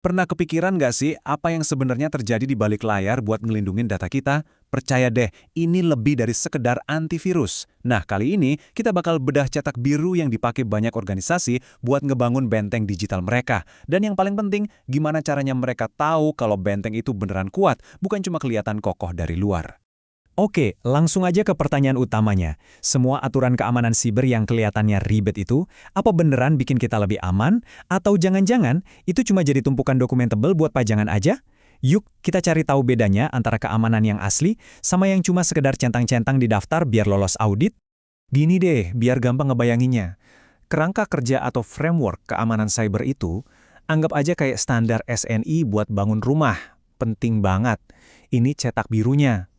Pernah kepikiran nggak sih apa yang sebenarnya terjadi di balik layar buat ngelindungin data kita? Percaya deh, ini lebih dari sekedar antivirus. Nah, kali ini kita bakal bedah cetak biru yang dipakai banyak organisasi buat ngebangun benteng digital mereka. Dan yang paling penting, gimana caranya mereka tahu kalau benteng itu beneran kuat, bukan cuma kelihatan kokoh dari luar. Oke, langsung aja ke pertanyaan utamanya. Semua aturan keamanan siber yang kelihatannya ribet itu, apa beneran bikin kita lebih aman? Atau jangan-jangan itu cuma jadi tumpukan dokumen tebel buat pajangan aja? Yuk, kita cari tahu bedanya antara keamanan yang asli sama yang cuma sekedar centang-centang di daftar biar lolos audit. Gini deh, biar gampang ngebayanginnya. Kerangka kerja atau framework keamanan cyber itu, anggap aja kayak standar SNI buat bangun rumah. Penting banget. Ini cetak birunya.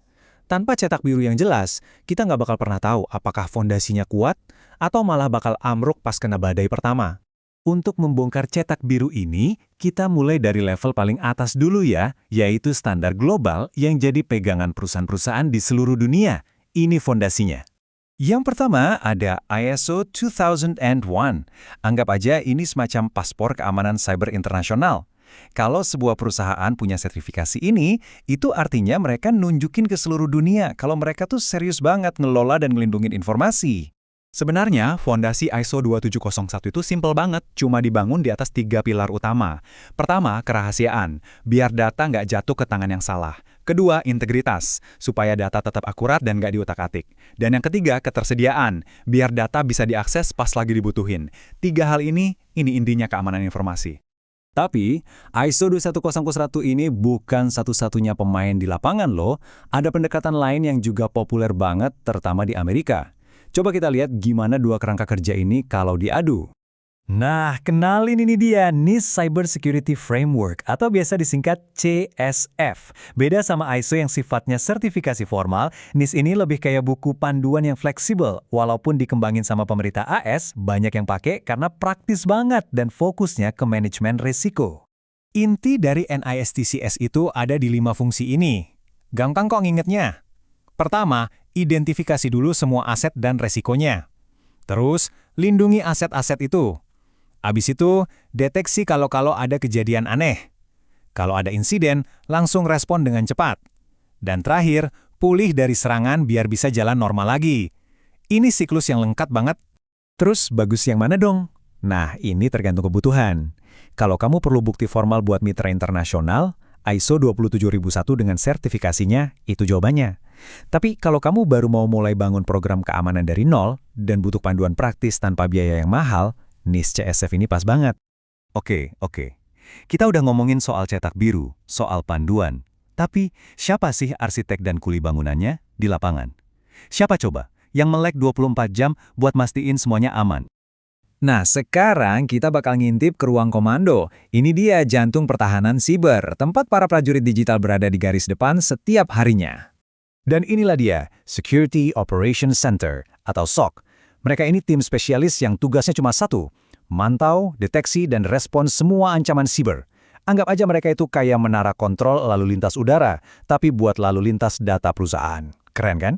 Tanpa cetak biru yang jelas, kita nggak bakal pernah tahu apakah fondasinya kuat atau malah bakal amruk pas kena badai pertama. Untuk membongkar cetak biru ini, kita mulai dari level paling atas dulu ya, yaitu standar global yang jadi pegangan perusahaan-perusahaan di seluruh dunia. Ini fondasinya. Yang pertama ada ISO 2001. Anggap aja ini semacam paspor keamanan cyber internasional. Kalau sebuah perusahaan punya sertifikasi ini, itu artinya mereka nunjukin ke seluruh dunia kalau mereka tuh serius banget ngelola dan ngelindungin informasi. Sebenarnya, fondasi ISO 2701 itu simpel banget, cuma dibangun di atas 3 pilar utama. Pertama, kerahasiaan, biar data nggak jatuh ke tangan yang salah. Kedua, integritas, supaya data tetap akurat dan nggak diutak-atik. Dan yang ketiga, ketersediaan, biar data bisa diakses pas lagi dibutuhin. 3 hal ini intinya keamanan informasi. Tapi, ISO 21001 ini bukan satu-satunya pemain di lapangan loh. Ada pendekatan lain yang juga populer banget, terutama di Amerika. Coba kita lihat gimana dua kerangka kerja ini kalau diadu. Nah, kenalin ini dia, NIST Cyber Security Framework atau biasa disingkat CSF. Beda sama ISO yang sifatnya sertifikasi formal, NIST ini lebih kayak buku panduan yang fleksibel. Walaupun dikembangin sama pemerintah AS, banyak yang pakai karena praktis banget dan fokusnya ke manajemen risiko. Inti dari NIST-CS itu ada di 5 fungsi ini. Gampang kok ngingetnya. Pertama, identifikasi dulu semua aset dan resikonya. Terus, lindungi aset-aset itu. Abis itu, deteksi kalau ada kejadian aneh. Kalau ada insiden, langsung respon dengan cepat. Dan terakhir, pulih dari serangan biar bisa jalan normal lagi. Ini siklus yang lengkap banget. Terus, bagus yang mana dong? Nah, ini tergantung kebutuhan. Kalau kamu perlu bukti formal buat mitra internasional, ISO 27001 dengan sertifikasinya, itu jawabannya. Tapi kalau kamu baru mau mulai bangun program keamanan dari nol dan butuh panduan praktis tanpa biaya yang mahal, NIST CSF ini pas banget. Oke. Kita udah ngomongin soal cetak biru, soal panduan. Tapi, siapa sih arsitek dan kuli bangunannya di lapangan? Siapa coba yang melek 24 jam buat mastiin semuanya aman? Nah, sekarang kita bakal ngintip ke ruang komando. Ini dia jantung pertahanan siber, tempat para prajurit digital berada di garis depan setiap harinya. Dan inilah dia, Security Operations Center atau SOC. Mereka ini tim spesialis yang tugasnya cuma satu, mantau, deteksi, dan respons semua ancaman siber. Anggap aja mereka itu kayak menara kontrol lalu lintas udara, tapi buat lalu lintas data perusahaan. Keren kan?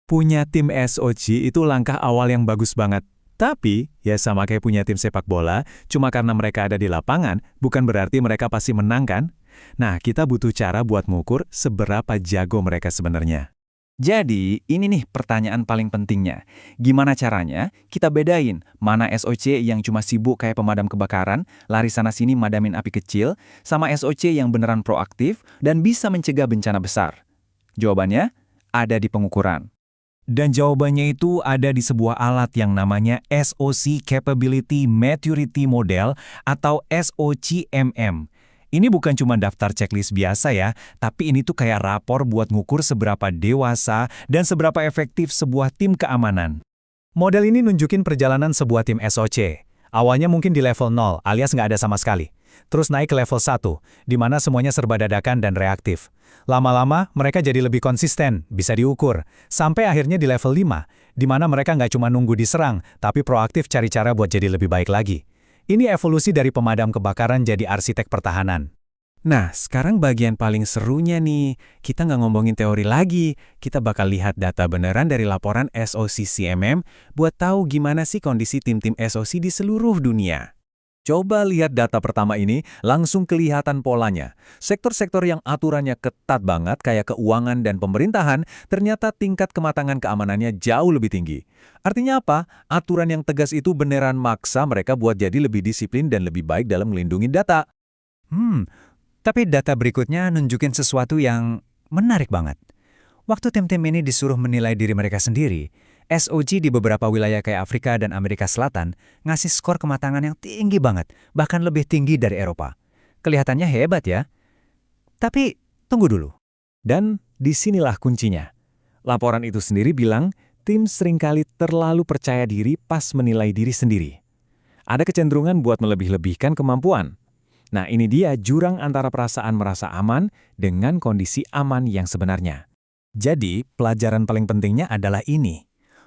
Punya tim SOC itu langkah awal yang bagus banget. Tapi, ya sama kayak punya tim sepak bola, cuma karena mereka ada di lapangan, bukan berarti mereka pasti menang kan? Nah, kita butuh cara buat mengukur seberapa jago mereka sebenarnya. Jadi, ini nih pertanyaan paling pentingnya. Gimana caranya kita bedain mana SOC yang cuma sibuk kayak pemadam kebakaran, lari sana-sini madamin api kecil, sama SOC yang beneran proaktif dan bisa mencegah bencana besar? Jawabannya ada di pengukuran. Dan jawabannya itu ada di sebuah alat yang namanya SOC Capability Maturity Model atau SOCMM. Ini bukan cuma daftar checklist biasa ya, tapi ini tuh kayak rapor buat ngukur seberapa dewasa dan seberapa efektif sebuah tim keamanan. Model ini nunjukin perjalanan sebuah tim SOC. Awalnya mungkin di level 0, alias nggak ada sama sekali. Terus naik ke level 1, di mana semuanya serba dadakan dan reaktif. Lama-lama, mereka jadi lebih konsisten, bisa diukur. Sampai akhirnya di level 5, di mana mereka nggak cuma nunggu diserang, tapi proaktif cari cara buat jadi lebih baik lagi. Ini evolusi dari pemadam kebakaran jadi arsitek pertahanan. Nah, sekarang bagian paling serunya nih. Kita nggak ngomongin teori lagi. Kita bakal lihat data beneran dari laporan SOC CMM buat tahu gimana sih kondisi tim-tim SOC di seluruh dunia. Coba lihat data pertama ini, langsung kelihatan polanya. Sektor-sektor yang aturannya ketat banget kayak keuangan dan pemerintahan, ternyata tingkat kematangan keamanannya jauh lebih tinggi. Artinya apa? Aturan yang tegas itu beneran maksa mereka buat jadi lebih disiplin dan lebih baik dalam melindungi data. Tapi data berikutnya nunjukin sesuatu yang menarik banget. Waktu tim-tim ini disuruh menilai diri mereka sendiri, SOG di beberapa wilayah kayak Afrika dan Amerika Selatan ngasih skor kematangan yang tinggi banget, bahkan lebih tinggi dari Eropa. Kelihatannya hebat ya. Tapi tunggu dulu. Dan disinilah kuncinya. Laporan itu sendiri bilang, tim seringkali terlalu percaya diri pas menilai diri sendiri. Ada kecenderungan buat melebih-lebihkan kemampuan. Nah, ini dia jurang antara perasaan merasa aman dengan kondisi aman yang sebenarnya. Jadi, pelajaran paling pentingnya adalah ini.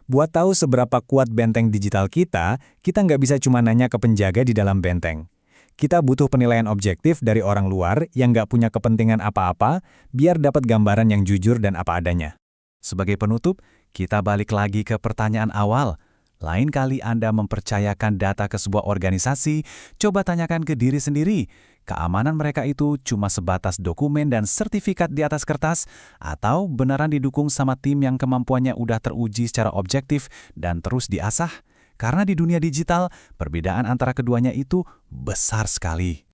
Buat tahu seberapa kuat benteng digital kita nggak bisa cuma nanya ke penjaga di dalam benteng. Kita butuh penilaian objektif dari orang luar yang nggak punya kepentingan apa-apa, biar dapat gambaran yang jujur dan apa adanya. Sebagai penutup, kita balik lagi ke pertanyaan awal. Lain kali Anda mempercayakan data ke sebuah organisasi, coba tanyakan ke diri sendiri, keamanan mereka itu cuma sebatas dokumen dan sertifikat di atas kertas, atau beneran didukung sama tim yang kemampuannya udah teruji secara objektif dan terus diasah? Karena di dunia digital, perbedaan antara keduanya itu besar sekali.